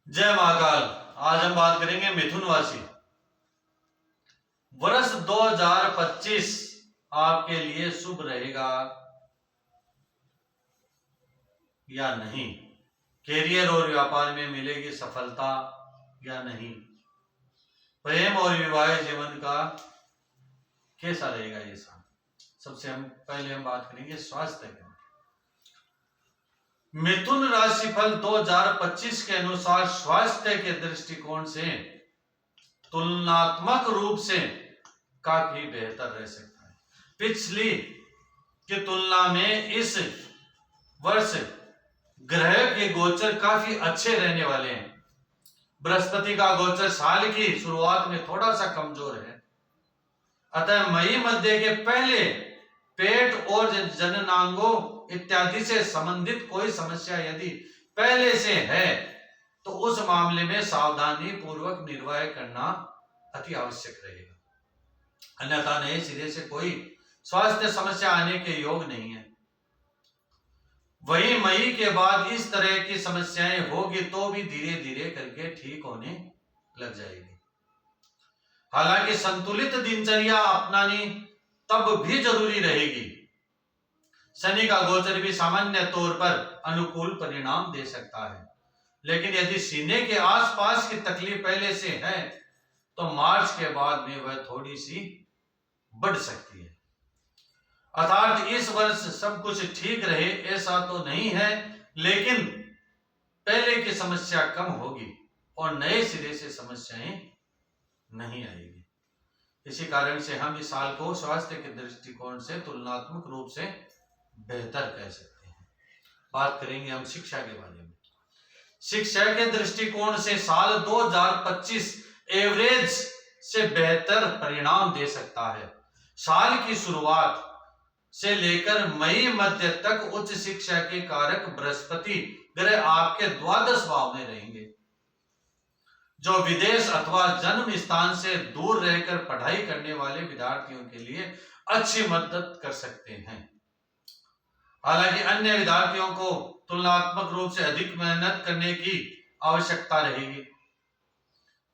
जय महाकाल। आज हम बात करेंगे मिथुन राशि। वर्ष 2025 आपके लिए शुभ रहेगा या नहीं? कैरियर और व्यापार में मिलेगी सफलता या नहीं? प्रेम और विवाह जीवन का कैसा रहेगा ये साल? सबसे पहले हम बात करेंगे स्वास्थ्य के। मिथुन राशिफल 2025 के अनुसार स्वास्थ्य के दृष्टिकोण से तुलनात्मक रूप से काफी बेहतर रह सकता है। पिछली की तुलना में इस वर्ष ग्रह के गोचर काफी अच्छे रहने वाले हैं। बृहस्पति का गोचर साल की शुरुआत में थोड़ा सा कमजोर है, अतः मई मध्य के पहले पेट और जननांगों इत्यादि से संबंधित कोई समस्या यदि पहले से है तो उस मामले में सावधानी पूर्वक निर्वाह करना अति आवश्यक रहेगा, अन्यथा नए सिरे से कोई स्वास्थ्य समस्या आने के योग नहीं है। वही मई के बाद इस तरह की समस्याएं होगी तो भी धीरे धीरे करके ठीक होने लग जाएगी। हालांकि संतुलित दिनचर्या अपनानी तब भी जरूरी रहेगी। शनि का गोचर भी सामान्य तौर पर अनुकूल परिणाम दे सकता है, लेकिन यदि सीने के आसपास की तकलीफ पहले से है तो मार्च के बाद में वह थोड़ी सी बढ़ सकती है। अर्थात इस वर्ष सब कुछ ठीक रहे ऐसा तो नहीं है, लेकिन पहले की समस्या कम होगी और नए सिरे से समस्याएं नहीं आएगी। इसी कारण से हम इस साल को स्वास्थ्य के दृष्टिकोण से तुलनात्मक रूप से बेहतर कह सकते हैं। बात करेंगे हम शिक्षा के बारे में। शिक्षा के दृष्टिकोण से साल 2025 एवरेज से बेहतर परिणाम दे सकता है। साल की शुरुआत से लेकर मई मध्य तक उच्च शिक्षा के कारक बृहस्पति ग्रह आपके द्वादश भाव में रहेंगे, जो विदेश अथवा जन्म स्थान से दूर रहकर पढ़ाई करने वाले विद्यार्थियों के लिए अच्छी मदद कर सकते हैं। हालांकि अन्य विद्यार्थियों को तुलनात्मक रूप से अधिक मेहनत करने की आवश्यकता रहेगी।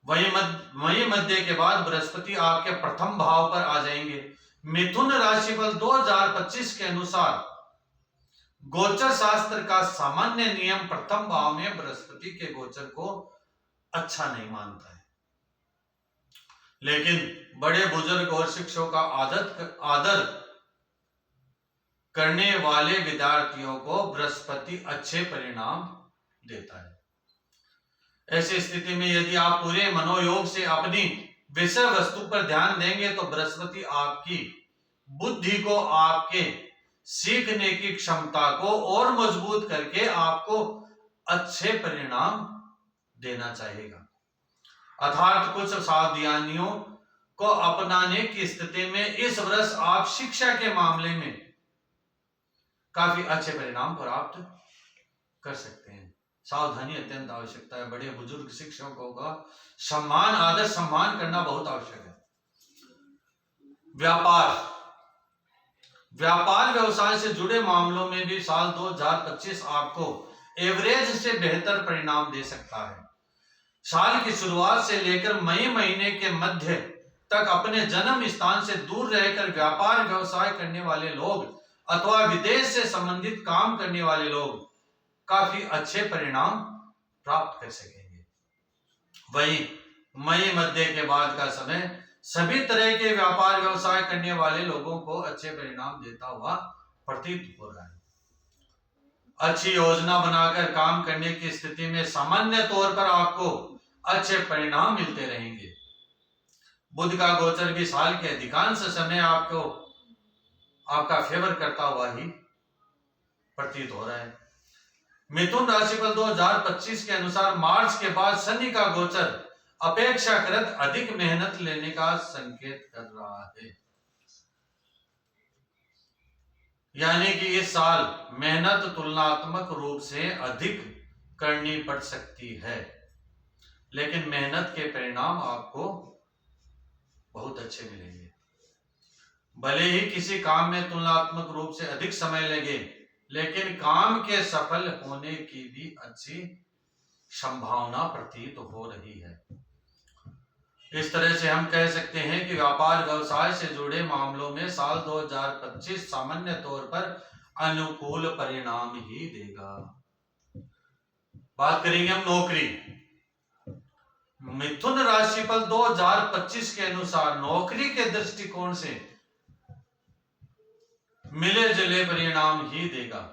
वही मध्य के बाद बृहस्पति आपके प्रथम भाव पर आ जाएंगे। मिथुन राशिफल 2025 के अनुसार गोचर शास्त्र का सामान्य नियम प्रथम भाव में बृहस्पति के गोचर को अच्छा नहीं मानता है, लेकिन बड़े बुजुर्ग और शिक्षकों का आदर करने वाले विद्यार्थियों को बृहस्पति अच्छे परिणाम देता है। ऐसी स्थिति में यदि आप पूरे मनोयोग से अपनी विषय वस्तु पर ध्यान देंगे तो बृहस्पति आपकी बुद्धि को, आपके सीखने की क्षमता को और मजबूत करके आपको अच्छे परिणाम देना चाहेगा। अर्थात कुछ सावधानियों को अपनाने की स्थिति में इस वर्ष आप शिक्षा के मामले में काफी अच्छे परिणाम प्राप्त कर सकते हैं। सावधानी अत्यंत आवश्यकता है। बड़े बुजुर्ग शिक्षकों का सम्मान, आदर सम्मान करना बहुत आवश्यक है। व्यापार व्यवसाय से जुड़े मामलों में भी साल 2025 आपको एवरेज से बेहतर परिणाम दे सकता है। साल की शुरुआत से लेकर मई महीने के मध्य तक अपने जन्म स्थान से दूर रहकर व्यापार व्यवसाय करने वाले लोग अथवा विदेश से संबंधित काम करने वाले लोग काफी अच्छे परिणाम प्राप्त कर सकेंगे। वही मई मध्य के बाद का समय सभी तरह के व्यापार व्यवसाय करने वाले लोगों को अच्छे परिणाम देता हुआ प्रतीत हो रहा है। अच्छी योजना बनाकर काम करने की स्थिति में सामान्य तौर पर आपको अच्छे परिणाम मिलते रहेंगे। बुध का गोचर भी साल के अधिकांश समय आपका फेवर करता हुआ ही प्रतीत हो रहा है। मिथुन राशिफल 2025 के अनुसार मार्च के बाद शनि का गोचर अपेक्षाकृत अधिक मेहनत लेने का संकेत कर रहा है, यानी कि इस साल मेहनत तुलनात्मक रूप से अधिक करनी पड़ सकती है, लेकिन मेहनत के परिणाम आपको बहुत अच्छे मिलेंगे। भले ही किसी काम में तुलनात्मक रूप से अधिक समय लगे, लेकिन काम के सफल होने की भी अच्छी संभावना प्रतीत हो रही है। इस तरह से हम कह सकते हैं कि व्यापार व्यवसाय से जुड़े मामलों में साल 2025 सामान्य तौर पर अनुकूल परिणाम ही देगा। बात करेंगे हम नौकरी। मिथुन राशिफल 2025 के अनुसार नौकरी के दृष्टिकोण से मिले जुले परिणाम ही देगा।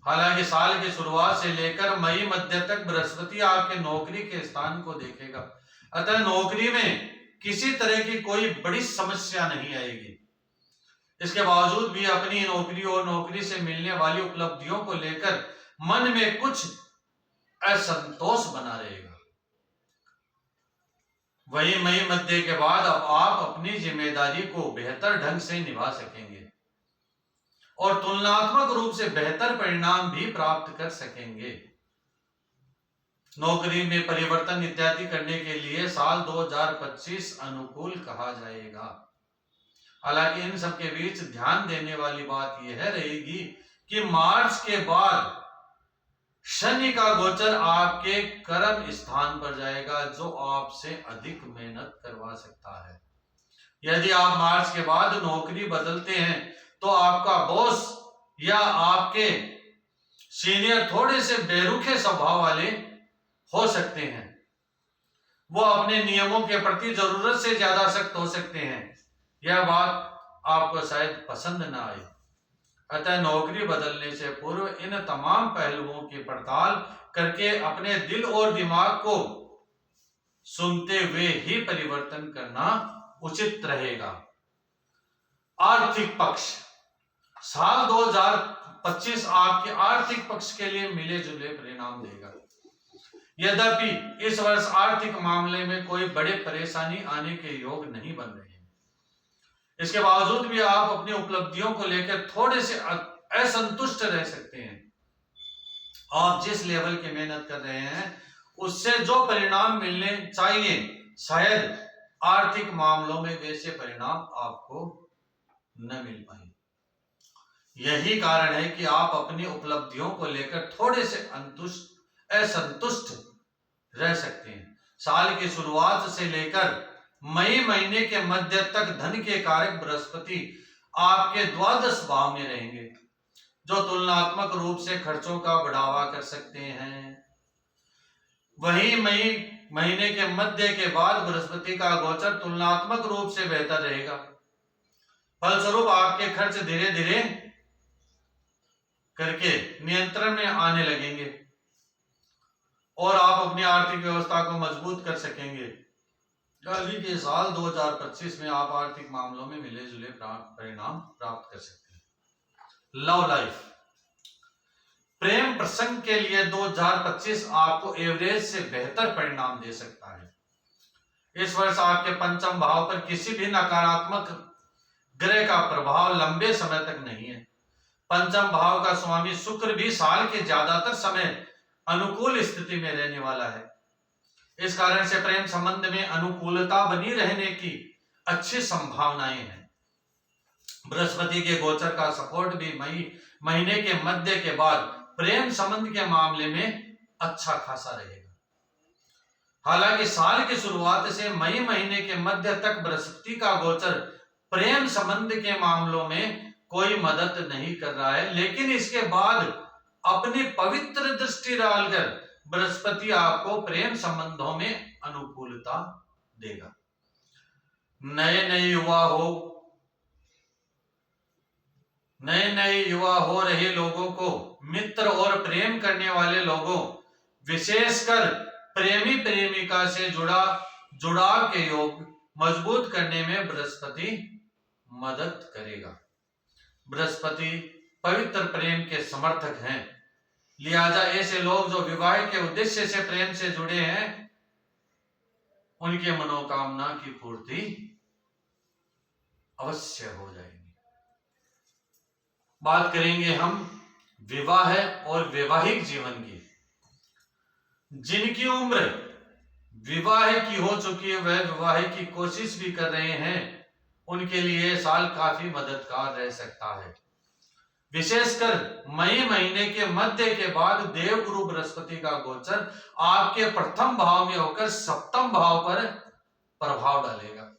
हालांकि साल की शुरुआत से लेकर मई मध्य तक बृहस्पति आपके नौकरी के स्थान को देखेगा, अतः नौकरी में किसी तरह की कोई बड़ी समस्या नहीं आएगी। इसके बावजूद भी अपनी नौकरी और नौकरी से मिलने वाली उपलब्धियों को लेकर मन में कुछ असंतोष बना रहेगा। वही मई मध्य के बाद अब आप अपनी जिम्मेदारी को बेहतर ढंग से निभा सकेंगे और तुलनात्मक रूप से बेहतर परिणाम भी प्राप्त कर सकेंगे। नौकरी में परिवर्तन इत्यादि करने के लिए साल 2025 अनुकूल कहा जाएगा। हालांकि इन सब के बीच ध्यान देने वाली बात यह रहेगी कि मार्च के बाद शनि का गोचर आपके कर्म स्थान पर जाएगा, जो आपसे अधिक मेहनत करवा सकता है। यदि आप मार्च के बाद नौकरी बदलते हैं तो आपका बॉस या आपके सीनियर थोड़े से बेरुखे स्वभाव वाले हो सकते हैं। वो अपने नियमों के प्रति जरूरत से ज्यादा सख्त हो सकते हैं। यह बात आपको शायद पसंद न आए, अतः नौकरी बदलने से पूर्व इन तमाम पहलुओं की पड़ताल करके अपने दिल और दिमाग को सुनते हुए ही परिवर्तन करना उचित रहेगा। आर्थिक पक्ष। साल 2025 आपके आर्थिक पक्ष के लिए मिले जुले परिणाम देगा। यद्यपि इस वर्ष आर्थिक मामले में कोई बड़े परेशानी आने के योग नहीं बन रहे हैं, इसके बावजूद भी आप अपनी उपलब्धियों को लेकर थोड़े से असंतुष्ट रह सकते हैं। आप जिस लेवल की मेहनत कर रहे हैं उससे जो परिणाम मिलने चाहिए, शायद आर्थिक मामलों में वैसे परिणाम आपको न मिल पाए। यही कारण है कि आप अपनी उपलब्धियों को लेकर थोड़े से असंतुष्ट रह सकते हैं। साल की शुरुआत से लेकर मई महीने के मध्य तक धन के कारक बृहस्पति आपके द्वादश भाव में रहेंगे, जो तुलनात्मक रूप से खर्चों का बढ़ावा कर सकते हैं। वहीं मई महीने के मध्य के बाद बृहस्पति का गोचर तुलनात्मक रूप से बेहतर रहेगा। फलस्वरूप आपके खर्च धीरे धीरे करके नियंत्रण में आने लगेंगे और आप अपनी आर्थिक व्यवस्था को मजबूत कर सकेंगे। अभी के साल 2025 में आप आर्थिक मामलों में मिले जुले परिणाम प्राप्त कर सकते हैं। Love life. प्रेम प्रसंग के लिए 2025 आपको एवरेज से बेहतर परिणाम दे सकता है। इस वर्ष आपके पंचम भाव पर किसी भी नकारात्मक ग्रह का प्रभाव लंबे समय तक नहीं है। पंचम भाव का स्वामी शुक्र भी साल के ज्यादातर समय अनुकूल स्थिति में रहने वाला है। इस कारण से प्रेम संबंध में अनुकूलता बनी रहने की अच्छी संभावनाएं हैं। बृहस्पति के गोचर का सपोर्ट भी मई महीने के मध्य के बाद प्रेम संबंध के मामले में अच्छा खासा रहेगा। हालांकि साल की शुरुआत से मई महीने के मध्य तक बृहस्पति का गोचर प्रेम संबंध के मामलों में कोई मदद नहीं कर रहा है, लेकिन इसके बाद अपनी पवित्र दृष्टि डालकर बृहस्पति आपको प्रेम संबंधों में अनुकूलता देगा। नए नए युवा हो रहे लोगों को मित्र और प्रेम करने वाले लोगों, विशेषकर प्रेमी प्रेमिका से जुड़ाव के योग मजबूत करने में बृहस्पति मदद करेगा। बृहस्पति पवित्र प्रेम के समर्थक हैं, लिहाजा ऐसे लोग जो विवाह के उद्देश्य से प्रेम से जुड़े हैं, उनके मनोकामना की पूर्ति अवश्य हो जाएगी। बात करेंगे हम विवाह और वैवाहिक जीवन की। जिनकी उम्र विवाह की हो चुकी है, वह विवाह की कोशिश भी कर रहे हैं, उनके लिए साल काफी मददगार रह सकता है। विशेषकर मई महीने के मध्य के बाद देवगुरु बृहस्पति का गोचर आपके प्रथम भाव में होकर सप्तम भाव पर प्रभाव डालेगा,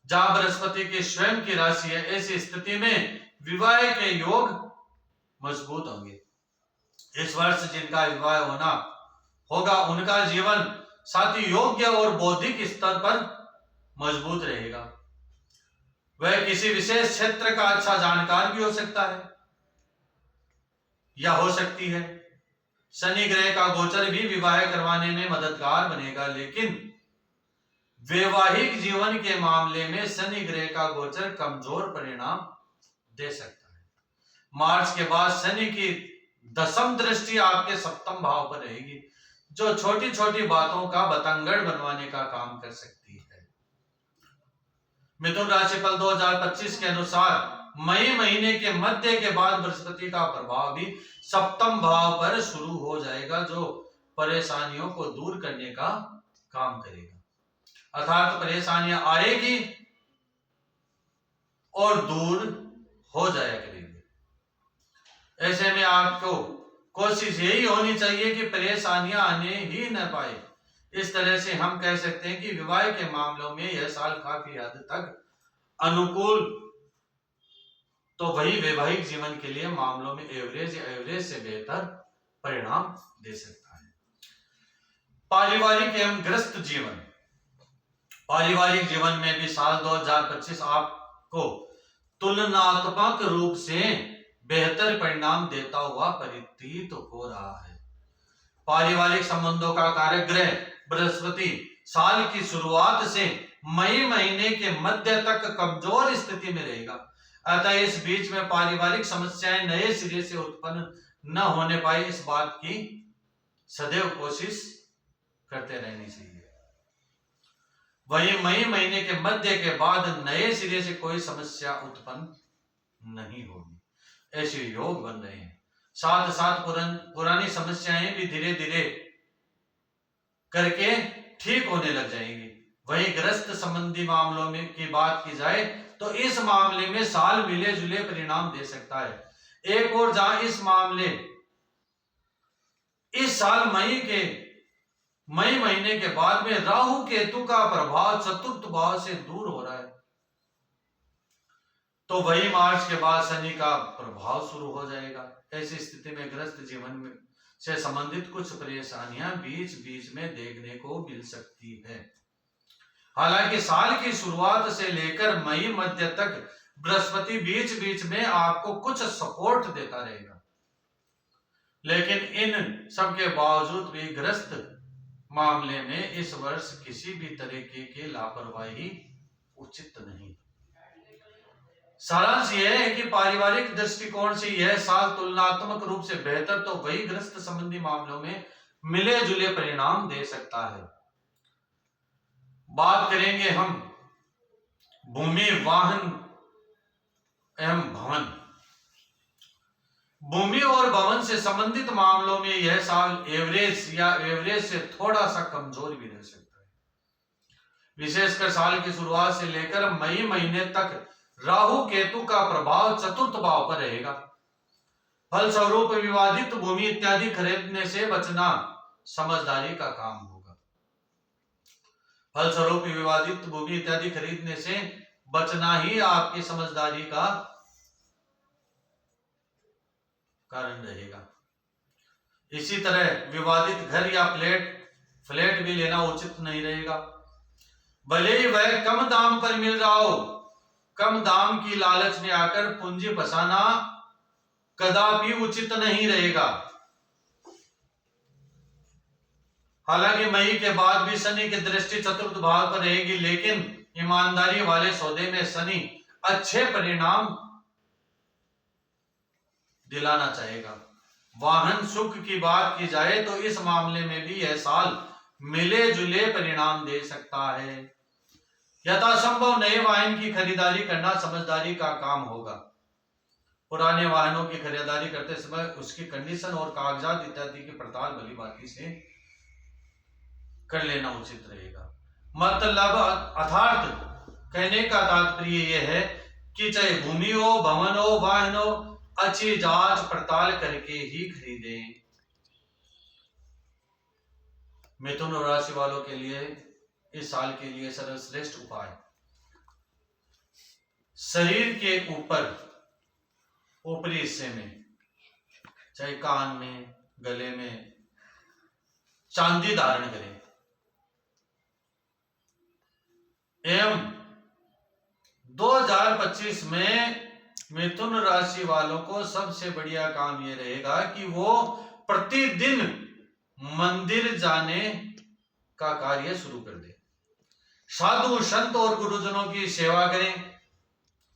जहां बृहस्पति की स्वयं की राशि है। ऐसी स्थिति में विवाह के योग मजबूत होंगे। इस वर्ष जिनका विवाह होगा उनका जीवन साथी योग्य और बौद्धिक स्तर पर मजबूत रहेगा। वह किसी विशेष क्षेत्र का अच्छा जानकार भी हो सकता है या हो सकती है। शनि ग्रह का गोचर भी विवाह करवाने में मददगार बनेगा, लेकिन वैवाहिक जीवन के मामले में शनि ग्रह का गोचर कमजोर परिणाम दे सकता है। मार्च के बाद शनि की दशम दृष्टि आपके सप्तम भाव पर रहेगी, जो छोटी छोटी बातों का बतंगड़ बनवाने का काम कर सकती है। मिथुन राशिफल 2025 के अनुसार मई महीने के मध्य के बाद बृहस्पति का प्रभाव भी सप्तम भाव पर शुरू हो जाएगा, जो परेशानियों को दूर करने का काम करेगा। अर्थात परेशानियां आएगी और दूर हो जाया करेगी। ऐसे में आपको कोशिश यही होनी चाहिए कि परेशानियां आने ही न पाए। इस तरह से हम कह सकते हैं कि विवाह के मामलों में यह साल काफी हद तक अनुकूल, तो वही वैवाहिक जीवन के लिए मामलों में एवरेज से बेहतर परिणाम दे सकता है। पारिवारिक एवं गृहस्थ जीवन, पारिवारिक जीवन में भी साल 2025 आपको तुलनात्मक रूप से बेहतर परिणाम देता हुआ प्रतीत हो रहा है। पारिवारिक संबंधों का कारक ग्रह बृहस्पति साल की शुरुआत से मई महीने के मध्य तक कमजोर स्थिति में रहेगा। अतः इस बीच में पारिवारिक समस्याएं नए सिरे से उत्पन्न न होने पाए, इस बात की सदैव कोशिश करते रहनी चाहिए। वहीं मई महीने के मध्य के बाद नए सिरे से कोई समस्या उत्पन्न नहीं होगी, ऐसे योग बन रहे हैं। साथ साथ पुरानी समस्याएं भी धीरे धीरे करके ठीक होने लग जाएंगी। वहीं ग्रस्त संबंधी मामलों में की बात की जाए तो इस मामले में साल मिले जुले परिणाम दे सकता है। एक और जहां इस साल मई महीने के बाद में राहु केतु का प्रभाव चतुर्थ भाव से दूर हो रहा है, तो वही मार्च के बाद शनि का प्रभाव शुरू हो जाएगा। ऐसी स्थिति में ग्रस्त जीवन में से संबंधित कुछ परेशानियां बीच बीच में देखने को मिल सकती है। हालांकि साल की शुरुआत से लेकर मई मध्य तक बृहस्पति बीच बीच में आपको कुछ सपोर्ट देता रहेगा, लेकिन इन सब के बावजूद भी ग्रस्त मामले में इस वर्ष किसी भी तरीके की लापरवाही उचित नहीं। सारांश यह है कि पारिवारिक दृष्टिकोण से यह साल तुलनात्मक रूप से बेहतर, तो वही ग्रस्त संबंधी मामलों में मिले जुले परिणाम दे सकता है। बात करेंगे हम भूमि, वाहन एवं भवन। भूमि और भवन से संबंधित मामलों में यह साल एवरेज से थोड़ा सा कमजोर भी रह सकता है। विशेषकर साल की शुरुआत से लेकर मई महीने तक राहु केतु का प्रभाव चतुर्थ भाव पर रहेगा। फलस्वरूप विवादित भूमि इत्यादि खरीदने से बचना समझदारी का काम होगा। फलस्वरूप विवादित भूमि इत्यादि खरीदने से बचना ही आपकी समझदारी का कारण रहेगा। इसी तरह विवादित घर या फ्लैट भी लेना उचित नहीं रहेगा। भले ही वह कम दाम पर मिल रहा हो, कम दाम की लालच में आकर पूंजी फंसाना कदापि उचित नहीं रहेगा। हालांकि मई के बाद भी शनि की दृष्टि चतुर्थ भाव पर रहेगी, लेकिन ईमानदारी वाले सौदे में शनि अच्छे परिणाम दिलाना चाहेगा। वाहन सुख की बात की जाए तो इस मामले में भी यह साल मिले जुले परिणाम दे सकता है। यथासंभव नए वाहन की खरीदारी करना समझदारी का काम होगा। पुराने वाहनों की खरीदारी करते समय उसकी कंडीशन और कागजात इत्यादि की पड़ताल भली भांति से कर लेना उचित रहेगा। मतलब अर्थात कहने का तात्पर्य यह है कि चाहे भूमि हो, भवन हो, वाहन हो, अच्छी जांच पड़ताल करके ही खरीदें। मिथुन राशि वालों के लिए इस साल के लिए सर्वश्रेष्ठ उपाय, शरीर के ऊपर ऊपरी हिस्से में, चाहे कान में, गले में, चांदी धारण करें। एवं 2025 में मिथुन राशि वालों को सबसे बढ़िया काम यह रहेगा कि वो प्रतिदिन मंदिर जाने का कार्य शुरू कर दे, साधु संत और गुरुजनों की सेवा करें,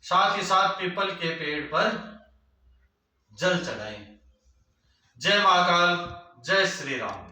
साथ ही साथ पीपल के पेड़ पर जल चढ़ाएं। जय महाकाल, जय श्री राम।